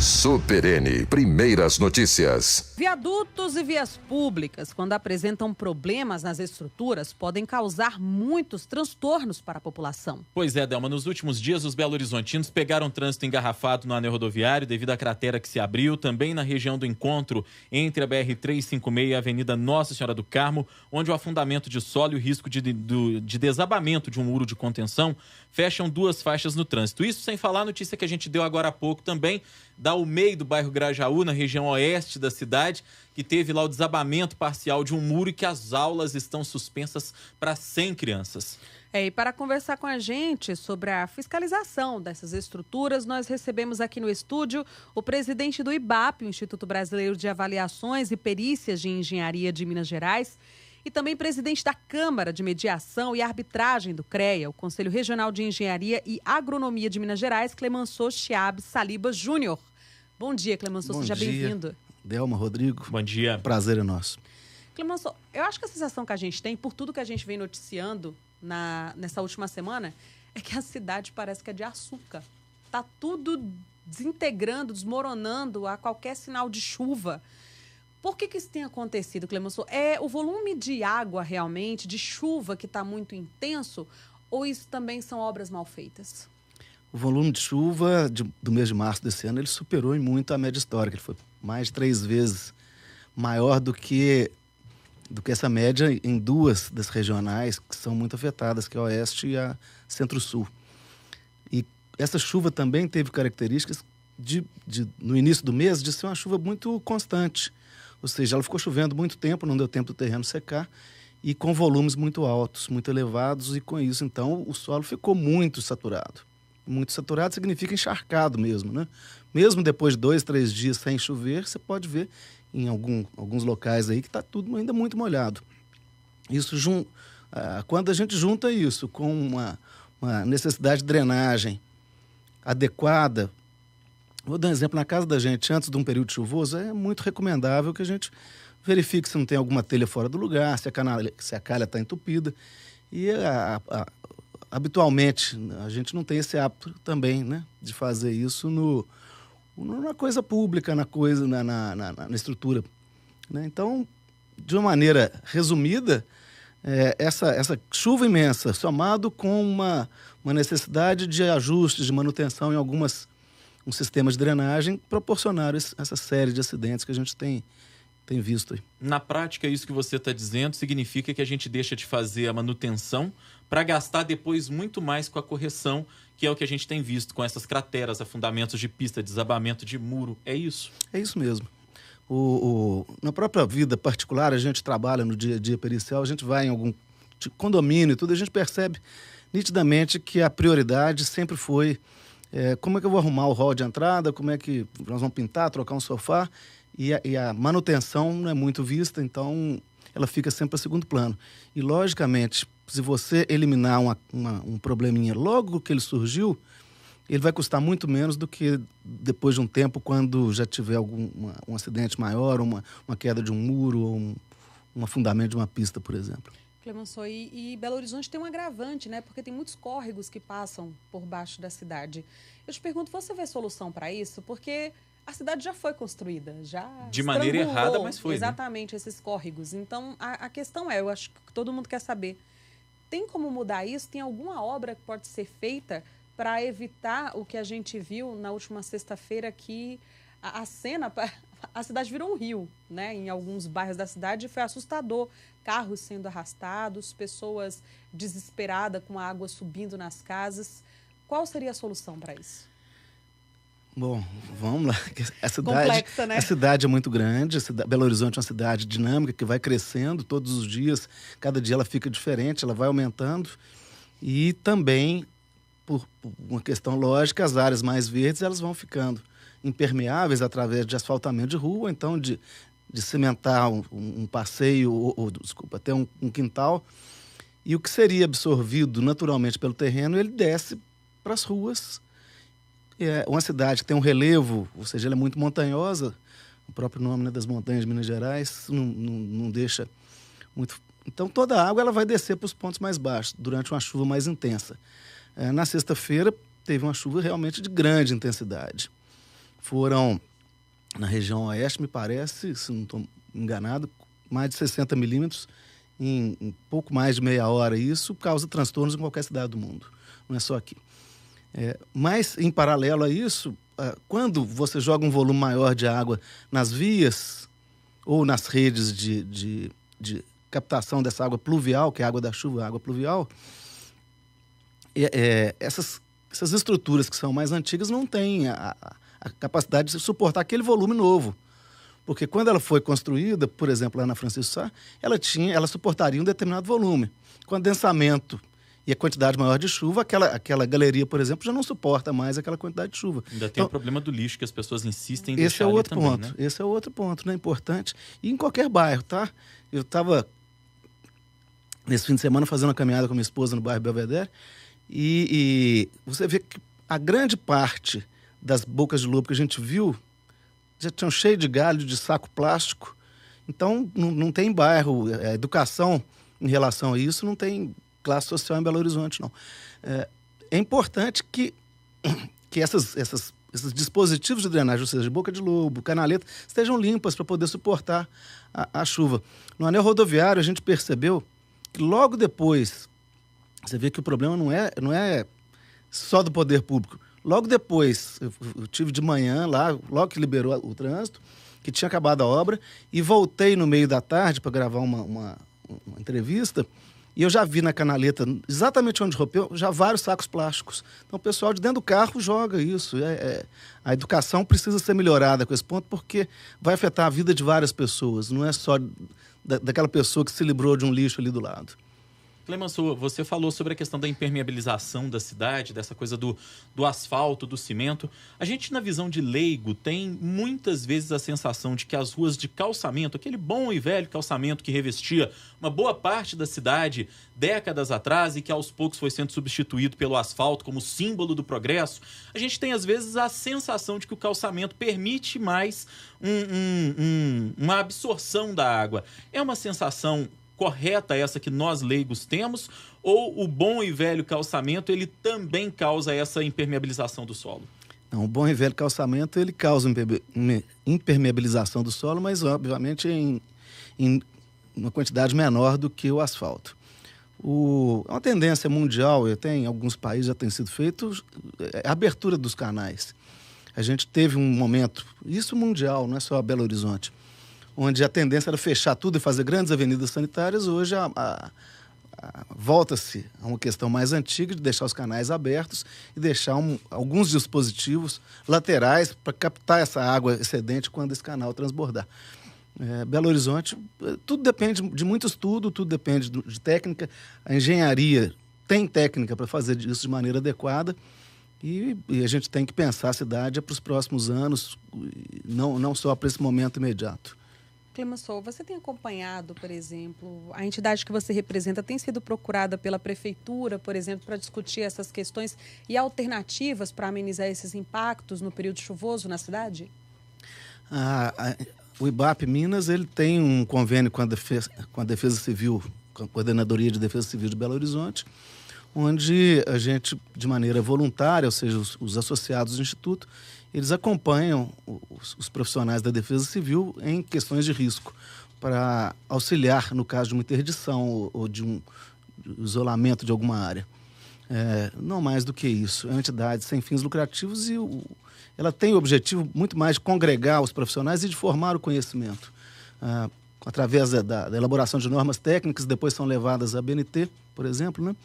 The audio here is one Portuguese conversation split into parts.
Super N, primeiras notícias. Viadutos e vias públicas, quando apresentam problemas nas estruturas, podem causar muitos transtornos para a população. Pois é, Delma, nos últimos dias os belo-horizontinos pegaram trânsito engarrafado no anel rodoviário devido à cratera que se abriu, também na região do encontro entre a BR-356 e a Avenida Nossa Senhora do Carmo, onde o afundamento de solo e o risco de desabamento de um muro de contenção fecham 2 faixas no trânsito. Isso sem falar a notícia que a gente deu agora há pouco também, da UMEI do bairro Grajaú, na região oeste da cidade, que teve lá o desabamento parcial de um muro e que as aulas estão suspensas para 100 crianças. E para conversar com a gente sobre a fiscalização dessas estruturas, nós recebemos aqui no estúdio o presidente do IBAP, o Instituto Brasileiro de Avaliações e Perícias de Engenharia de Minas Gerais, e também presidente da Câmara de Mediação e Arbitragem do CREA, o Conselho Regional de Engenharia e Agronomia de Minas Gerais, Clemenceau Chiab Saliba Júnior. Bom dia, Clemenceau, seja bem-vindo. Delma, Rodrigo. Bom dia. Prazer é nosso. Clemenceau, eu acho que a sensação que a gente tem, por tudo que a gente vem noticiando nessa última semana, é que a cidade parece que é de açúcar. Tá tudo desintegrando, desmoronando a qualquer sinal de chuva. Por que isso tem acontecido, Clemenceau? É o volume de água realmente, de chuva, que está muito intenso, ou isso também são obras mal feitas? O volume de chuva do mês de março desse ano, ele superou em muito a média histórica. Ele foi mais de 3 vezes maior do que essa média em 2 das regionais que são muito afetadas, que é a Oeste e a Centro-Sul. E essa chuva também teve características no início do mês de ser uma chuva muito constante. Ou seja, ela ficou chovendo muito tempo, não deu tempo do terreno secar, e com volumes muito altos, muito elevados, e com isso, então, o solo ficou muito saturado. Muito saturado significa encharcado mesmo, né? Mesmo depois de 2, 3 dias sem chover, você pode ver em alguns locais aí que está tudo ainda muito molhado. Isso, quando a gente junta isso com uma necessidade de drenagem adequada. Vou dar um exemplo, na casa da gente, antes de um período chuvoso, é muito recomendável que a gente verifique se não tem alguma telha fora do lugar, se a calha está entupida. E habitualmente a gente não tem esse hábito também, né, de fazer isso numa coisa pública, na estrutura. Né? Então, de uma maneira resumida, essa chuva imensa, somado com uma necessidade de ajustes, de manutenção em um sistema de drenagem, proporcionaram essa série de acidentes que a gente tem visto aí. Na prática, isso que você está dizendo significa que a gente deixa de fazer a manutenção para gastar depois muito mais com a correção, que é o que a gente tem visto com essas crateras, afundamentos de pista, desabamento de muro. É isso? É isso mesmo. Na própria vida particular, a gente trabalha no dia a dia pericial, a gente vai em algum condomínio e tudo, a gente percebe nitidamente que a prioridade sempre foi como é que eu vou arrumar o hall de entrada, como é que nós vamos pintar, trocar um sofá, e a manutenção não é muito vista, então ela fica sempre a segundo plano. E, logicamente, se você eliminar um probleminha logo que ele surgiu, ele vai custar muito menos do que depois de um tempo, quando já tiver um acidente maior, uma queda de um muro ou um afundamento de uma pista, por exemplo. Clemenceau, e Belo Horizonte tem um agravante, né? Porque tem muitos córregos que passam por baixo da cidade. Eu te pergunto, você vê solução para isso? Porque a cidade já foi construída, já de maneira errada, mas foi. Exatamente, né? Esses córregos. Então, a questão eu acho que todo mundo quer saber, tem como mudar isso? Tem alguma obra que pode ser feita para evitar o que a gente viu na última sexta-feira, que a cidade virou um rio, né? Em alguns bairros da cidade foi assustador. Carros sendo arrastados, pessoas desesperadas com a água subindo nas casas. Qual seria a solução para isso? Bom, vamos lá. Complexa, né? A cidade é muito grande, Belo Horizonte é uma cidade dinâmica que vai crescendo todos os dias, cada dia ela fica diferente, ela vai aumentando. E também, por uma questão lógica, as áreas mais verdes elas vão ficando impermeáveis através de asfaltamento de rua, então de cimentar um passeio, até um quintal. E o que seria absorvido naturalmente pelo terreno, ele desce para as ruas. É uma cidade que tem um relevo, ou seja, ela é muito montanhosa, o próprio nome, né, das montanhas de Minas Gerais não deixa muito. Então toda a água ela vai descer para os pontos mais baixos durante uma chuva mais intensa. Na sexta-feira teve uma chuva realmente de grande intensidade. foram, na região oeste, me parece, se não estou enganado, mais de 60 milímetros em pouco mais de meia hora. Isso causa transtornos em qualquer cidade do mundo, não é só aqui. Mas, em paralelo a isso, quando você joga um volume maior de água nas vias ou nas redes de captação dessa água pluvial, que é a água da chuva, a água pluvial, essas estruturas que são mais antigas não têm a capacidade de suportar aquele volume novo. Porque quando ela foi construída, por exemplo, lá na Francisco Sá, ela suportaria um determinado volume. Com adensamento e a quantidade maior de chuva, aquela galeria, por exemplo, já não suporta mais aquela quantidade de chuva. Ainda tem o problema do lixo, que as pessoas insistem em esse deixar é outro ali ponto, também, né? Esse é outro ponto, né, importante. E em qualquer bairro, tá? Eu estava, nesse fim de semana, fazendo uma caminhada com minha esposa no bairro Belvedere, e você vê que a grande parte das bocas de lobo que a gente viu já tinham cheio de galho, de saco plástico. Então, não tem bairro. A educação em relação a isso não tem classe social em Belo Horizonte, não. É importante que esses dispositivos de drenagem, ou seja, boca de lobo, canaleta, estejam limpas para poder suportar a chuva. No anel rodoviário, a gente percebeu que logo depois, você vê que o problema não é só do poder público. Logo depois, eu tive de manhã lá, logo que liberou o trânsito, que tinha acabado a obra, e voltei no meio da tarde para gravar uma entrevista, e eu já vi na canaleta, exatamente onde rompeu, já vários sacos plásticos. Então o pessoal de dentro do carro joga isso. A educação precisa ser melhorada com esse ponto, porque vai afetar a vida de várias pessoas, não é só daquela pessoa que se livrou de um lixo ali do lado. Clemenceau, você falou sobre a questão da impermeabilização da cidade, dessa coisa do asfalto, do cimento. A gente, na visão de leigo, tem muitas vezes a sensação de que as ruas de calçamento, aquele bom e velho calçamento que revestia uma boa parte da cidade décadas atrás e que aos poucos foi sendo substituído pelo asfalto como símbolo do progresso, a gente tem às vezes a sensação de que o calçamento permite mais uma absorção da água. É uma sensação correta essa que nós leigos temos, ou o bom e velho calçamento ele também causa essa impermeabilização do solo? Não, o bom e velho calçamento ele causa impermeabilização do solo, mas obviamente em uma quantidade menor do que o asfalto. É uma tendência mundial, em alguns países já tem sido feito, a abertura dos canais. A gente teve um momento, isso mundial, não é só Belo Horizonte, onde a tendência era fechar tudo e fazer grandes avenidas sanitárias. Hoje volta-se a uma questão mais antiga de deixar os canais abertos e deixar alguns dispositivos laterais para captar essa água excedente quando esse canal transbordar. Belo Horizonte, tudo depende de muito estudo, tudo depende de técnica. A engenharia tem técnica para fazer isso de maneira adequada e a gente tem que pensar a cidade para os próximos anos, não só para esse momento imediato. Clemenceau, você tem acompanhado, por exemplo, a entidade que você representa tem sido procurada pela prefeitura, por exemplo, para discutir essas questões e alternativas para amenizar esses impactos no período chuvoso na cidade? O IBAP Minas ele tem um convênio com a Defesa Civil, com a Coordenadoria de Defesa Civil de Belo Horizonte, onde a gente, de maneira voluntária, ou seja, os associados do Instituto, eles acompanham os profissionais da Defesa Civil em questões de risco, para auxiliar no caso de uma interdição ou de um isolamento de alguma área. Não mais do que isso. É uma entidade sem fins lucrativos e ela tem o objetivo muito mais de congregar os profissionais e de formar o conhecimento. Através da elaboração de normas técnicas, depois são levadas à BNT, por exemplo, né?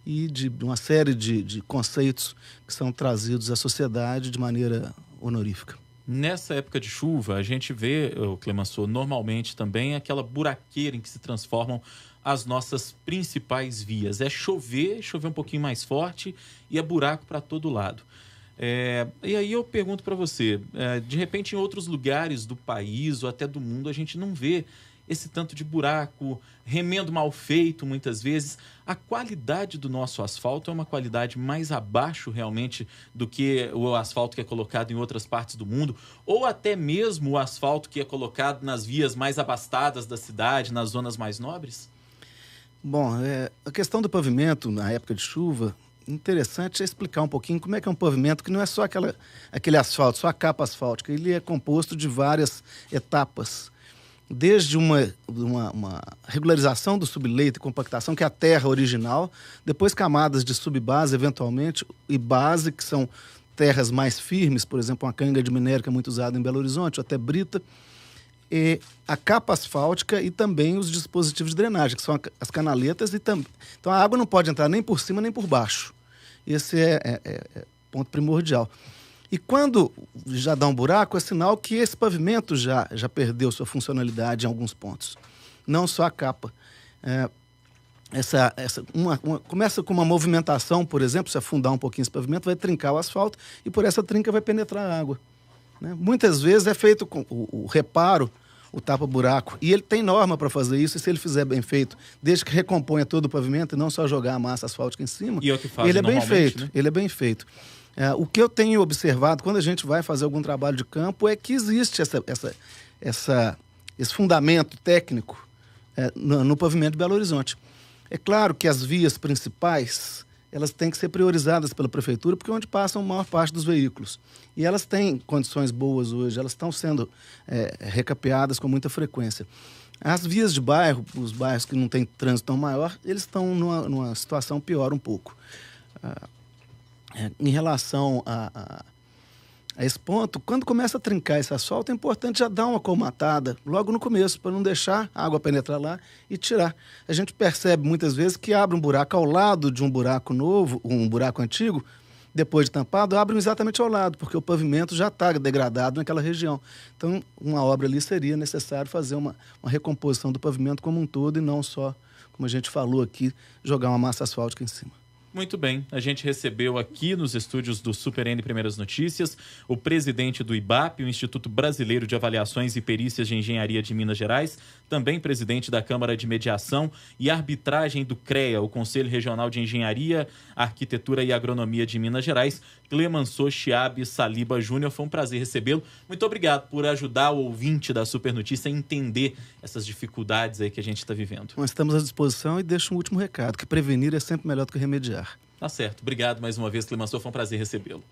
E de uma série de conceitos que são trazidos à sociedade de maneira honorífica. Nessa época de chuva, a gente vê, Clemenceau, normalmente também aquela buraqueira em que se transformam as nossas principais vias. É chover um pouquinho mais forte e é buraco para todo lado. E aí eu pergunto para você, de repente em outros lugares do país ou até do mundo a gente não vê esse tanto de buraco, remendo mal feito muitas vezes. A qualidade do nosso asfalto é uma qualidade mais abaixo realmente do que o asfalto que é colocado em outras partes do mundo, ou até mesmo o asfalto que é colocado nas vias mais abastadas da cidade, nas zonas mais nobres? Bom, a questão do pavimento na época de chuva, interessante é explicar um pouquinho como é que é um pavimento que não é só aquele asfalto, só a capa asfáltica. Ele é composto de várias etapas. Desde uma regularização do subleito e compactação, que é a terra original, depois camadas de subbase, eventualmente, e base, que são terras mais firmes, por exemplo, uma canga de minério que é muito usada em Belo Horizonte, ou até brita, e a capa asfáltica e também os dispositivos de drenagem, que são as canaletas. Então a água não pode entrar nem por cima nem por baixo. Esse é ponto primordial. E quando já dá um buraco, é sinal que esse pavimento já perdeu sua funcionalidade em alguns pontos. Não só a capa. Começa com uma movimentação, por exemplo, se afundar um pouquinho esse pavimento, vai trincar o asfalto e por essa trinca vai penetrar a água. Né? Muitas vezes é feito com o reparo, o tapa-buraco, e ele tem norma para fazer isso, e se ele fizer bem feito, desde que recomponha todo o pavimento e não só jogar a massa asfáltica em cima, e é o que fazem ele é bem feito, né? ele é bem feito. O que eu tenho observado quando a gente vai fazer algum trabalho de campo é que existe esse fundamento técnico no pavimento de Belo Horizonte. É claro que as vias principais, elas têm que ser priorizadas pela prefeitura, porque é onde passam a maior parte dos veículos. E elas têm condições boas hoje, elas estão sendo recapeadas com muita frequência. As vias de bairro, os bairros que não têm trânsito tão maior, eles estão numa situação pior um pouco. Em relação a esse ponto, quando começa a trincar esse asfalto, é importante já dar uma colmatada logo no começo, para não deixar a água penetrar lá e tirar. A gente percebe muitas vezes que abre um buraco ao lado de um buraco novo, um buraco antigo, depois de tampado, abre exatamente ao lado, porque o pavimento já está degradado naquela região. Então, uma obra ali seria necessário fazer uma recomposição do pavimento como um todo e não só, como a gente falou aqui, jogar uma massa asfáltica em cima. Muito bem, a gente recebeu aqui nos estúdios do Super N Primeiras Notícias o presidente do IBAP, o Instituto Brasileiro de Avaliações e Perícias de Engenharia de Minas Gerais, também presidente da Câmara de Mediação e Arbitragem do CREA, o Conselho Regional de Engenharia, Arquitetura e Agronomia de Minas Gerais, Clemenceau Chiabe Saliba Júnior. Foi um prazer recebê-lo. Muito obrigado por ajudar o ouvinte da Super Notícia a entender essas dificuldades aí que a gente está vivendo. Nós estamos à disposição e deixo um último recado, que prevenir é sempre melhor do que remediar. Tá certo. Obrigado mais uma vez, Clemenceau. Foi um prazer recebê-lo.